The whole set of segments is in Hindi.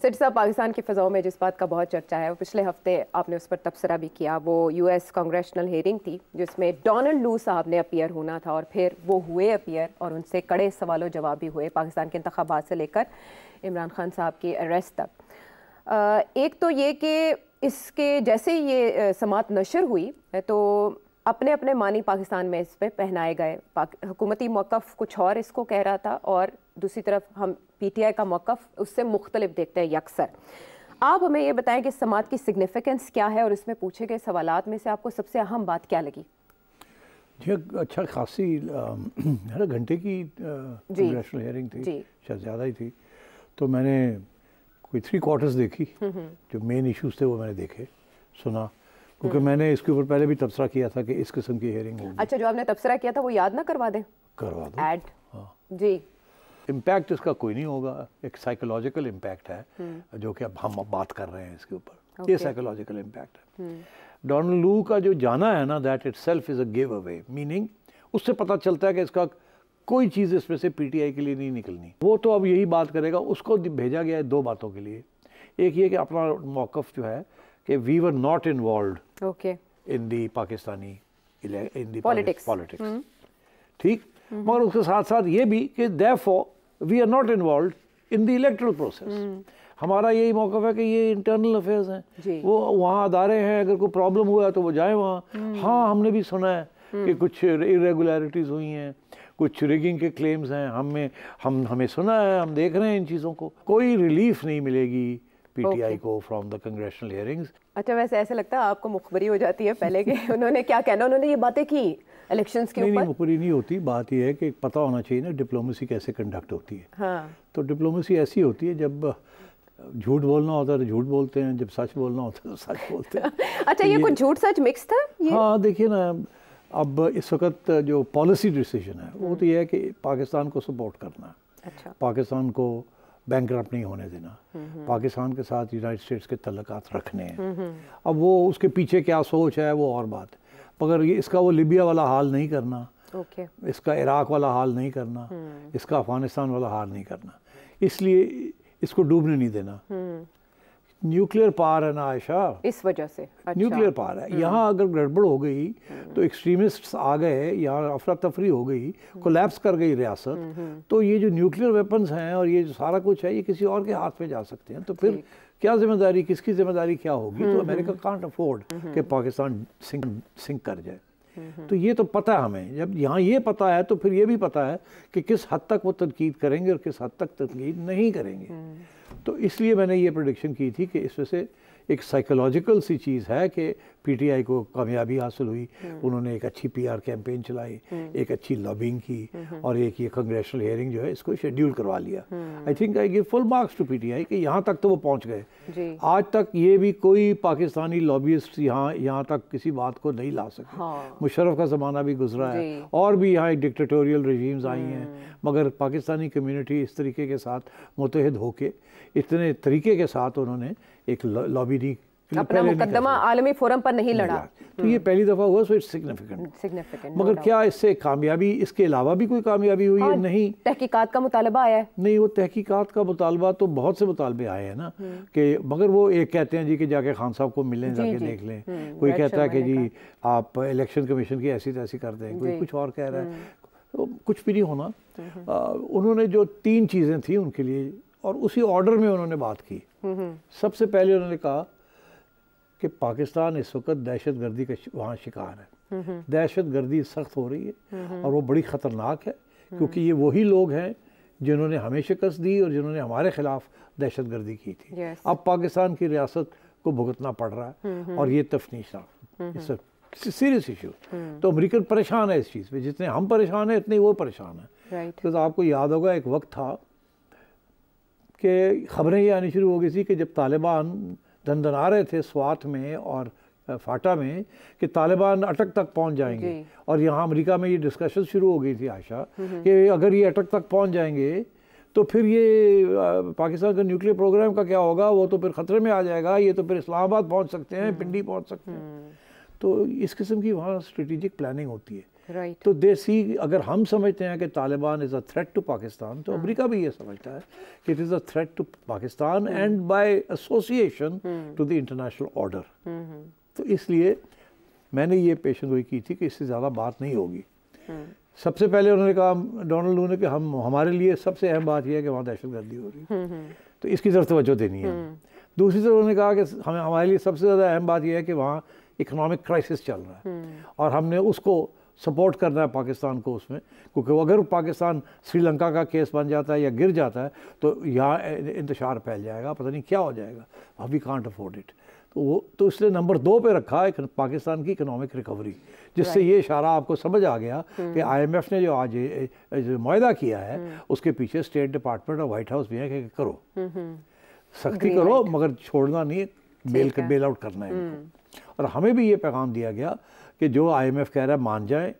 सेठ साहब, पाकिस्तान की फ़िज़ाओं में जिस बात का बहुत चर्चा है, वो पिछले हफ्ते आपने उस पर तबसरा भी किया, वो यूएस कांग्रेशनल हेयरिंग थी जिसमें डोनाल्ड लू साहब ने अपीयर होना था और फिर वो हुए अपीयर और उनसे कड़े सवालों जवाब भी हुए पाकिस्तान के इंतखाबात से लेकर इमरान खान साहब की अरेस्ट तक। एक तो ये कि इसके जैसे ही ये समात नशर हुई तो अपने अपने मानी पाकिस्तान में इस पर पहनाए गए। हुकूमती मौक़िफ़ कुछ और इसको कह रहा था और दूसरी तरफ हम पीटीआई का मौक़िफ़ उससे मुख्तलिफ देखते हैं यकसर। आप हमें ये बताएं कि समात की सिग्निफिकेंस क्या है और इसमें पूछे गए सवालात में से आपको सबसे अहम बात क्या लगी? जी, अच्छा खासी घंटे की कांग्रेशनल हियरिंग थी, शायद ज़्यादा ही थी। तो मैंने कोई 3 क्वार्टर्स देखी, जो मेन इश्यूज थे वो मैंने देखे, सुना, क्योंकि मैंने इसके ऊपर पहले भी तबसरा किया था कि इस किस्म की हियरिंग होगी। अच्छा, जो आपने तबसरा किया था वो याद ना करवा दें? करवा दो। ऐड जी। इम्पैक्ट इसका कोई नहीं होगा, एक साइकोलॉजिकल इम्पैक्ट है जो कि अब हम बात कर रहे हैं इसके ऊपर। ये साइकोलॉजिकल इम्पैक्ट है। डोनाल्ड लू का जो जाना है ना, that itself is a give away, meaning उससे पता चलता है कि इसका कोई चीज़ इसमें से पीटीआई के लिए नहीं निकलनी। वो तो अब यही बात करेगा। उसको भेजा गया है 2 बातों के लिए। एक ये कि अपना मौक़िफ़ जो है कि we were not involved in the Pakistani in the politics, ठीक। मगर उसके साथ साथ ये भी कि therefore we are not involved in the electoral process. हमारा यही मौक़िफ़ है कि ये इंटरनल अफेयर्स हैं, वो वहाँ अदारे हैं, अगर कोई प्रॉब्लम हुआ है तो वो जाए वहाँ। हाँ, हमने भी सुना है कि कुछ इरेगुलरिटीज़ हुई हैं, कुछ रिगिंग के क्लेम्स हैं, हमें सुना है, हम देख रहे हैं इन चीज़ों को। कोई रिलीफ नहीं मिलेगी पीटीआई को फ्रॉम द कांग्रेशनल हियरिंग्स। अच्छा, वैसे ऐसे लगता है आपको मुखबरी हो जाती है पहले कि उन्होंने क्या कहना, उन्होंने ये बातें की इलेक्शंस के ऊपर? नहीं, मुखबरी नहीं होती। बात यह है कि पता होना चाहिए ना डिप्लोमेसी कैसे कंडक्ट होती है। हाँ। तो डिप्लोमेसी ऐसी होती है, जब झूठ बोलना होता है तो झूठ बोलते हैं, जब सच बोलना होता है तो सच बोलते हैं। अच्छा, तो ये कुछ झूठ सच मिक्स था ये? हाँ, देखिए ना, अब इस वक्त जो पॉलिसी डिसीजन है वो तो ये है कि पाकिस्तान को सपोर्ट करना है। अच्छा। पाकिस्तान को बैंकरप्ट नहीं होने देना, पाकिस्तान के साथ यूनाइटेड स्टेट्स के तल्लुकात रखने हैं। अब वो उसके पीछे क्या सोच है वो और बात है, मगर ये इसका वो लिबिया वाला हाल नहीं करना, इसका इराक वाला हाल नहीं करना, इसका अफगानिस्तान वाला हाल नहीं करना, इसलिए इसको डूबने नहीं देना। न्यूक्लियर पावर है ना आयशा, इस वजह से। अच्छा। न्यूक्लियर पावर है। यहाँ अगर गड़बड़ हो गई तो एक्सट्रीमिस्ट्स आ गए, यहाँ अफरा तफरी हो गई, कोलैप्स कर गई रियासत, तो ये जो न्यूक्लियर वेपन्स हैं और ये जो सारा कुछ है ये किसी और के हाथ में जा सकते हैं। तो फिर क्या जिम्मेदारी, किसकी जिम्मेदारी क्या होगी? तो अमेरिका कांट अफोर्ड कि पाकिस्तान सिंक कर जाए। तो ये तो पता है हमें। जब यहाँ ये पता है तो फिर ये भी पता है कि किस हद तक वो तनकीद करेंगे और किस हद तक तनकीद नहीं करेंगे। तो इसलिए मैंने ये प्रेडिक्शन की थी कि इसमें से एक साइकोलॉजिकल सी चीज़ है कि पीटीआई को कामयाबी हासिल हुई, उन्होंने एक अच्छी पीआर कैंपेन चलाई, एक अच्छी लॉबिंग की, और एक ये कांग्रेशनल हियरिंग जो है इसको शेड्यूल करवा लिया। I think I give full marks to PTI कि यहाँ तक तो वो पहुँच गए। आज तक ये भी कोई पाकिस्तानी लॉबियस्ट यहाँ तक किसी बात को नहीं ला सके। मुशर्रफ का ज़माना भी गुजरा है और भी यहाँ डिक्टेटोरियल रजीम्स आई हैं, मगर पाकिस्तानी कम्यूनिटी इस तरीके के साथ मुतहद होके इतने तरीके के साथ उन्होंने एक लॉबी नहीं, अपना मुकदमा आलमी फोरम पर नहीं लड़ा। तो ये पहली दफ़ा हुआ, सो इट्स सिग्निफिकेंट। मगर क्या इससे कामयाबी, इसके अलावा भी कोई कामयाबी हुई है? नहीं। तहकीकात का मुतालबा आया है? नहीं, वो तहकीकात का मुतालबा तो बहुत से मुतालबे आए हैं ना, कि मगर वो एक कहते हैं जी कि जाके खान साहब को मिलें, जाके देख लें। कोई कहता है कि जी आप इलेक्शन कमीशन की ऐसी तैसी कर दें, कोई कुछ और कह रहा है। तो कुछ भी नहीं होना। उन्होंने जो 3 चीज़ें थी उनके लिए, और उसी ऑर्डर में उन्होंने बात की। सबसे पहले उन्होंने कहा कि पाकिस्तान इस वक्त दहशत गर्दी का वहाँ शिकार है। दहशत गर्दी सख्त हो रही है और वो बड़ी ख़तरनाक है, क्योंकि ये वही लोग हैं जिन्होंने हमें शिकस्त दी और जिन्होंने हमारे ख़िलाफ़ दहशत गर्दी की थी। अब पाकिस्तान की रियासत को भुगतना पड़ रहा है और ये तफनीशनाक सीरियस इशू। तो अमेरिकन परेशान है इस चीज़ पे, जितने हम परेशान हैं इतने वो परेशान है। तो आपको याद होगा एक वक्त था कि ख़बरें ये आनी शुरू हो गई थी कि जब तालिबान दंदना रहे थे स्वात में और फाटा में कि तालिबान अटक तक पहुंच जाएंगे, और यहाँ अमेरिका में ये डिस्कशन शुरू हो गई थी आशा कि अगर ये अटक तक पहुंच जाएंगे तो फिर ये पाकिस्तान का न्यूक्लियर प्रोग्राम का क्या होगा, वो तो फिर ख़तरे में आ जाएगा, ये तो फिर इस्लामाबाद पहुंच सकते हैं, पिंडी पहुंच सकते हैं। तो इस किस्म की वहाँ स्ट्रेटेजिक प्लानिंग होती है। राइट। तो देसी, अगर हम समझते हैं कि Taliban is a threat to Pakistan, तो अमेरिका भी ये समझता है कि it is a threat to Pakistan and by association to the international order. तो इसलिए मैंने ये पेशेंगोई की थी कि इससे ज़्यादा बात नहीं होगी। सबसे पहले उन्होंने कहा, डोनाल्ड लू ने, कि हमारे लिए सबसे अहम बात यह है कि वहाँ दहशतगर्दी हो रही है, तो इसकी तरफ तवज्जो देनी है। दूसरी तरफ उन्होंने कहा कि हमारे लिए सबसे ज़्यादा अहम बात यह है कि वहाँ इकोनॉमिक क्राइसिस चल रहा है और हमने उसको सपोर्ट करना है पाकिस्तान को उसमें, क्योंकि अगर पाकिस्तान श्रीलंका का केस बन जाता है या गिर जाता है तो यहाँ इंतशार फैल जाएगा, पता नहीं क्या हो जाएगा, वी कांट अफोर्ड इट। तो इसलिए नंबर 2 पे रखा है पाकिस्तान की इकोनॉमिक रिकवरी, जिससे ये इशारा आपको समझ आ गया कि IMF ने जो आज जो मुआहदा किया है उसके पीछे स्टेट डिपार्टमेंट और वाइट हाउस भी है कि करो, सख्ती करो, मगर छोड़ना नहीं, बेल आउट करना है इनको। और हमें भी ये पैगाम दिया गया कि जो IMF कह रहा है मान जाए,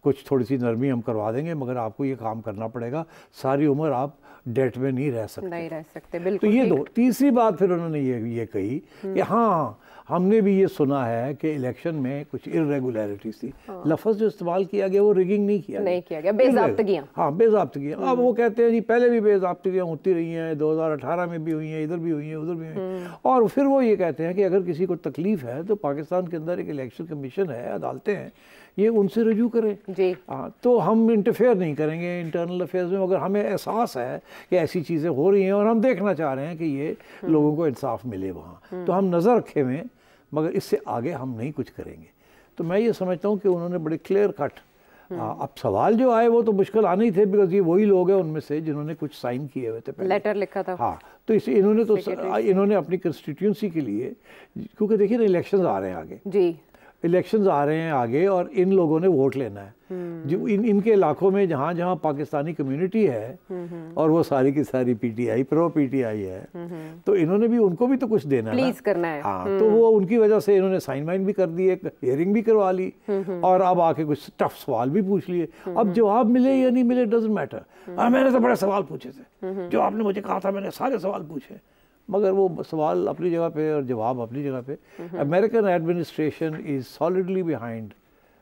कुछ थोड़ी सी नरमी हम करवा देंगे, मगर आपको ये काम करना पड़ेगा, सारी उम्र आप डेट में नहीं रह सकते। बिल्कुल। तो ये दो। तीसरी बात फिर उन्होंने ये कही कि हाँ, हमने भी ये सुना है कि इलेक्शन में कुछ इरेगुलरिटीज थी। लफ्ज़ जो इस्तेमाल किया गया वो रिगिंग नहीं किया गया, बेज़ाब्तगियां। हाँ, बेज़ाब्तगियां। अब वो कहते हैं जी पहले भी बेज़ाब्तगियां होती रही हैं, 2018 में भी हुई हैं, इधर भी हुई हैं, उधर भी हुई हैं। और फिर वो ये कहते हैं कि अगर किसी को तकलीफ है तो पाकिस्तान के अंदर एक इलेक्शन कमीशन है, अदालतें हैं, ये उनसे रजू करें जी। तो हम इंटरफेयर नहीं करेंगे इंटरनल अफेयर्स में, अगर हमें एहसास है कि ऐसी चीज़ें हो रही हैं और हम देखना चाह रहे हैं कि ये लोगों को इंसाफ मिले वहाँ, तो हम नज़र रखे हुए, मगर इससे आगे हम नहीं कुछ करेंगे। तो मैं ये समझता हूँ कि उन्होंने बड़े क्लियर कट, अब सवाल जो आए वो तो मुश्किल आने ही थे, बिकॉज ये वही लोग हैं उनमें से जिन्होंने कुछ साइन किए हुए थे पहले, लेटर लिखा था। हाँ, तो इसे इन्होंने अपनी कंस्टिट्यूंसी के लिए, क्योंकि देखिए ना इलेक्शंस आ रहे हैं आगे जी, इलेक्शंस आ रहे हैं आगे और इन लोगों ने वोट लेना है जो इनके इलाकों में जहाँ जहाँ पाकिस्तानी कम्युनिटी है और वो सारी की सारी PTI प्रो PTI है, तो इन्होंने भी उनको भी तो कुछ देना है, प्लीज करना है। हाँ, तो वो उनकी वजह से इन्होंने साइन वाइन भी कर दिए, हियरिंग भी करवा ली और अब आके कुछ टफ सवाल भी पूछ लिए। अब जवाब मिले या नहीं मिले डजंट मैटर। मैंने तो बड़े सवाल पूछे थे, जो आपने मुझे कहा था मैंने सारे सवाल पूछे, मगर वो सवाल अपनी जगह पे और जवाब अपनी जगह पे। American administration is solidly behind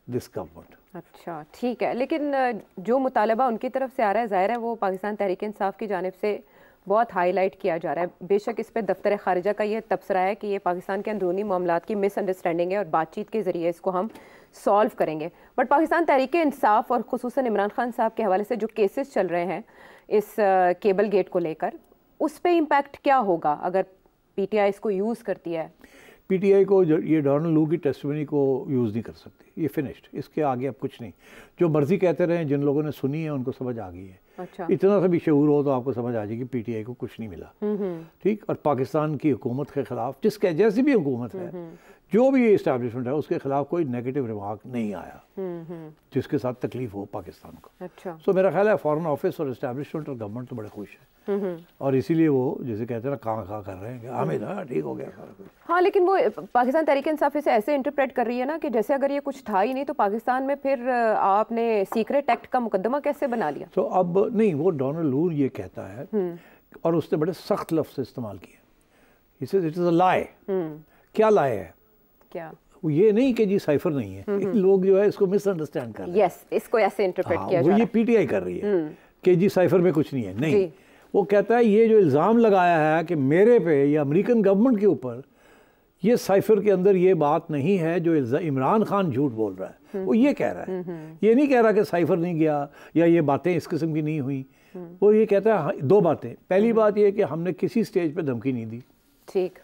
this government. अच्छा, ठीक है, लेकिन जो मुतालबा उनकी तरफ से आ रहा है, ज़ाहिर है वो पाकिस्तान तहरीक इंसाफ की जानिब से बहुत हाईलाइट किया जा रहा है। बेशक इस पर दफ्तर खारिजा का ये तबसरा है कि ये पाकिस्तान के अंदरूनी मामलात की मिसअंडरस्टैंडिंग है और बातचीत के ज़रिए इसको हम सॉल्व करेंगे। बट पाकिस्तान तहरीक इंसाफ और खुसूसन इमरान खान साहब के हवाले से जो केसेस चल रहे हैं इस केबल गेट को लेकर, उस पर इम्पैक्ट क्या होगा अगर PTI इसको यूज़ करती है? PTI को ये डोनाल्ड लू की टेस्टिमनी को यूज़ नहीं कर सकती, ये फिनिश्ड, इसके आगे अब कुछ नहीं। जो मर्जी कहते रहे, जिन लोगों ने सुनी है उनको समझ आ गई है। अच्छा। इतना सा भी शऊर हो तो आपको समझ आ जाएगी PTI को कुछ नहीं मिला, ठीक। और पाकिस्तान की हुकूमत के खिलाफ, जिसके जैसी भी हुकूमत है, जो भी इस्टेब्लिशमेंट है, उसके खिलाफ कोई नेगेटिव रिमार्क नहीं आया जिसके साथ तकलीफ हो पाकिस्तान को। अच्छा। सो मेरा ख्याल है फॉरेन ऑफिस और इस्टेब्लिशमेंट और गवर्नमेंट तो बड़े खुश है और इसीलिए वो जैसे कहते हैं ना कहाँ कर रहे हैं कि हमें ना ठीक हो गया सारा कुछ। हाँ, लेकिन वो पाकिस्तान तहरीक इंसाफ इसे ऐसे इंटरप्रेट कर रही है ना कि जैसे अगर ये कुछ था ही नहीं तो पाकिस्तान में फिर आपने सीक्रेट एक्ट का मुकदमा कैसे बना लिया? तो अब नहीं, वो डोनाल्ड लू ये कहता है और उसने बड़े सख्त लफ्ज़ इस्तेमाल किए, इट इज़ अ लाई। क्या लाई है? क्या ये नहीं कि जी साइफर नहीं है, लोग जो है इसको मिसअंडरस्टैंड कर रहे हैं। यस, इसको ऐसे इंटरप्रेट किया वो जा रहा ये PTI कर रही है कि जी साइफर में कुछ नहीं है, नहीं। वो कहता है ये जो इल्ज़ाम लगाया है कि मेरे पे या अमेरिकन गवर्नमेंट के ऊपर, ये साइफर के अंदर ये बात नहीं है जो इमरान खान झूठ बोल रहा है, वो ये कह रहा है। ये नहीं कह रहा कि साइफर नहीं गया या ये बातें इस किस्म की नहीं हुई। वो ये कहता है दो बातें। पहली बात ये कि हमने किसी स्टेज पे धमकी नहीं दी, ठीक।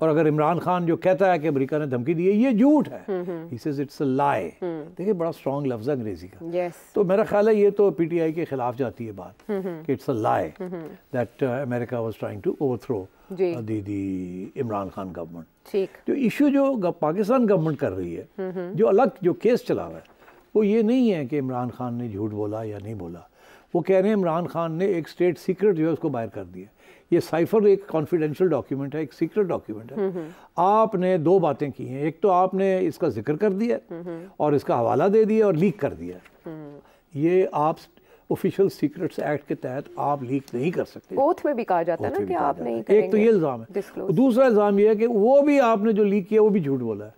और अगर इमरान खान जो कहता है कि अमेरिका ने धमकी दी है, ये झूठ है। He says it's a lie। देखिए बड़ा स्ट्रॉन्ग लफ्ज़ है अंग्रेजी का। yes। तो मेरा ख्याल है ये तो PTI के खिलाफ जाती है बात कि it's a lie that America was trying to overthrow the Imran Khan government. ठीक। जो इशू जो पाकिस्तान गवर्नमेंट कर रही है, जो अलग जो केस चला हुआ है, वो ये नहीं है कि इमरान खान ने झूठ बोला या नहीं बोला। वो कह रहे हैं इमरान खान ने एक स्टेट सीक्रेट जो है उसको बाहर कर दिया। ये साइफर एक कॉन्फिडेंशियल डॉक्यूमेंट है, एक सीक्रेट डॉक्यूमेंट है। आपने दो बातें की हैं, एक तो आपने इसका जिक्र कर दिया और इसका हवाला दे दिया और लीक कर दिया। ये आप ऑफिशियल सीक्रेट्स एक्ट के तहत आप लीक नहीं कर सकते। ओथ में भी कहा जाता है ना कि आप नहीं करेंगे। एक तो ये इल्ज़ाम है। दूसरा इल्ज़ाम ये है कि वो भी आपने जो लीक किया वो भी झूठ बोला है,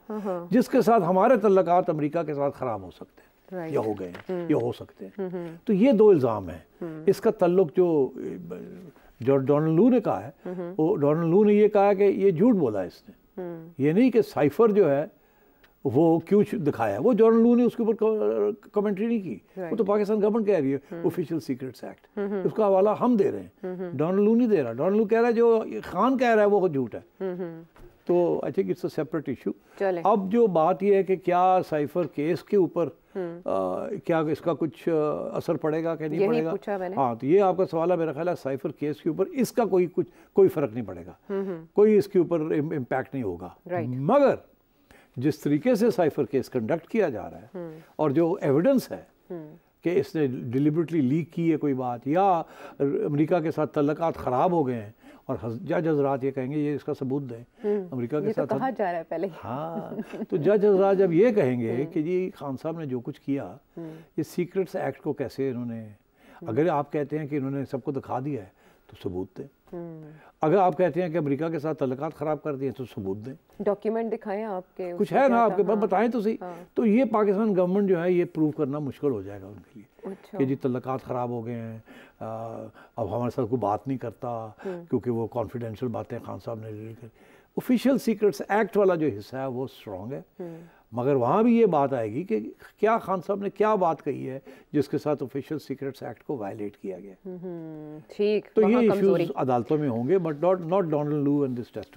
जिसके साथ हमारे तल्लुकात अमेरिका के साथ ख़राब हो सकते हैं। या हो गए हैं या हो सकते हैं। तो ये दो इल्ज़ाम हैं। इसका ताल्लुक जो डोनाल्ड लू ने कहा है, वो डोनाल्ड लू ने ये कहा कि ये झूठ बोला है इसने, ये नहीं कि साइफर जो है वो क्यों दिखाया, वो डोनाल्ड लू ने उसके ऊपर कमेंट्री नहीं की, वो तो पाकिस्तान गवर्नमेंट कह रही है ऑफिशियल सीक्रेट्स एक्ट, उसका हवाला हम दे रहे हैं, डोनाल्ड लू नहीं दे रहा। डोनाल्ड लू कह रहा है जो खान कह रहा है वो झूठ है। तो I think it's a separate issue. अब जो बात यह है कि क्या साइफर केस के ऊपर क्या इसका कुछ असर पड़ेगा कि नहीं पड़ेगा, हाँ, तो ये आपका सवाल है। मेरा ख्याल है साइफर केस के ऊपर इसका कोई फर्क नहीं पड़ेगा, कोई इसके ऊपर इम्पैक्ट नहीं होगा। मगर जिस तरीके से साइफर केस कंडक्ट किया जा रहा है और जो एविडेंस है कि इसने डिलिबरेटली लीक की है कोई बात, या अमेरिका के साथ तल्लुकात ख़राब हो गए हैं, और जज हजरात ये कहेंगे ये इसका सबूत दें अमेरिका के साथ, तो कहा जा रहा है पहले। हाँ, तो जज हजरात जब ये कहेंगे कि जी खान साहब ने जो कुछ किया, ये सीक्रेट्स एक्ट को कैसे इन्होंने, अगर आप कहते हैं कि इन्होंने सबको दिखा दिया है तो सबूत दें, अगर आप कहते हैं कि अमेरिका के साथ तल्लुकात ख़राब कर दिए तो सबूत दें, डॉक्यूमेंट दिखाएं आपके, कुछ है ना आपके पास, बताएं तो सही। तो ये पाकिस्तान गवर्नमेंट जो है ये प्रूव करना मुश्किल हो जाएगा उनके लिए कि जी तल्लुकात ख़राब हो गए हैं, अब हमारे साथ कोई बात नहीं करता क्योंकि वो कॉन्फिडेंशियल बातें खान साहब ने रिलीज कर। ऑफिशियल सीक्रेट्स एक्ट वाला जो हिस्सा है वो स्ट्रॉन्ग है, मगर वहाँ भी ये बात आएगी कि क्या खान साहब ने क्या बात कही है जिसके साथ ऑफिशियल सीक्रेट्स एक्ट को वायलेट किया गया। ठीक, तो ये इश्यूज अदालतों में होंगे, बट नॉट डोनाल्ड लू एंड दिस टेस्टिमनी।